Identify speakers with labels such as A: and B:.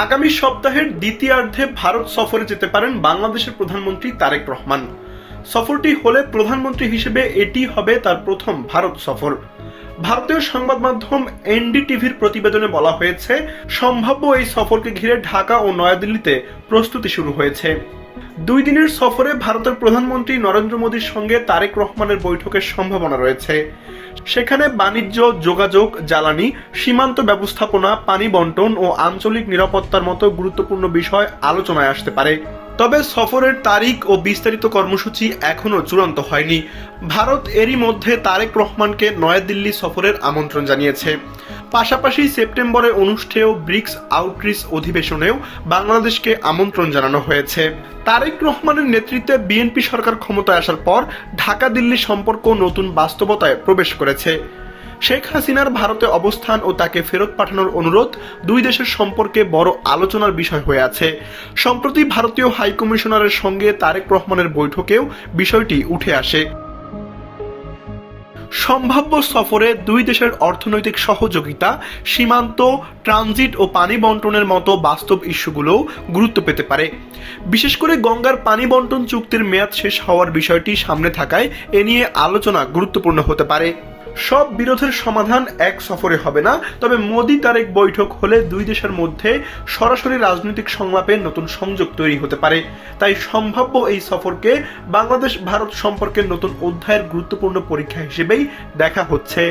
A: আগামী সপ্তাহের দ্বিতীয়ার্ধে ভারত সফরে যেতে পারেন বাংলাদেশের প্রধানমন্ত্রী তারেক রহমান। সফরটি হলে প্রধানমন্ত্রী হিসেবে এটি হবে তার প্রথম ভারত সফর। ভারতীয় সংবাদ মাধ্যম এনডিটিভির প্রতিবেদনে বলা হয়েছে, সম্ভাব্য এই সফরকে ঘিরে ঢাকা ও নয়াদিল্লিতে প্রস্তুতি শুরু হয়েছে। 2 দিনের সফরে ভারতের প্রধানমন্ত্রী নরেন্দ্র মোদীর সঙ্গে তারেক রহমানের বৈঠকের সম্ভাবনা রয়েছে। সেখানে বাণিজ্য, যোগাযোগ, জ্বালানি, সীমান্ত ব্যবস্থাপনা, পানি বন্টন ও আঞ্চলিক নিরাপত্তার মতো গুরুত্বপূর্ণ বিষয় আলোচনায় আসতে পারে। তবে সফরের তারিখ ও বিস্তারিত কর্মসূচি এখনো চূড়ান্ত হয়নি। ভারত এরই মধ্যে তারেক রহমানকে নয়াদিল্লি সফরের আমন্ত্রণ জানিয়েছে। পাশাপাশি সেপ্টেম্বরে অনুষ্ঠেয় ব্রিক্স আউটরিচ অধিবেশনেও বাংলাদেশকে আমন্ত্রণ জানানো হয়েছে। তারেক রহমানের নেতৃত্বে বিএনপি সরকার ক্ষমতায় আসার পর ঢাকা দিল্লি সম্পর্ক নতুন বাস্তবতায় প্রবেশ করেছে। শেখ হাসিনার ভারতে অবস্থান ও তাকে ফেরত পাঠানোর অনুরোধ 2 দেশের সম্পর্কে বড় আলোচনার বিষয় হয়ে আছে। সম্প্রতি ভারতীয় হাইকমিশনারের সঙ্গে তারেক রহমানের বৈঠকেও বিষয়টি উঠে আসে। সম্ভাব্য সফরে 2 দেশের অর্থনৈতিক সহযোগিতা, সীমান্ত, ট্রানজিট ও পানি বন্টনের মতো বাস্তব ইস্যুগুলোও গুরুত্ব পেতে পারে। বিশেষ করে গঙ্গার পানি বন্টন চুক্তির মেয়াদ শেষ হওয়ার বিষয়টি সামনে থাকায় এ নিয়ে আলোচনা গুরুত্বপূর্ণ হতে পারে। সব বিরোধের সমাধান এক সফরে হবে না, তবে মোদি তারেক বৈঠক হলে 2 দেশের মধ্যে সরাসরি রাজনৈতিক সংলাপে নতুন সংযোগ তৈরি হতে পারে। তাই সম্ভাব্য এই সফরকে বাংলাদেশ ভারত সম্পর্কের নতুন অধ্যায়ের গুরুত্বপূর্ণ পরীক্ষা হিসেবেই দেখা হচ্ছে।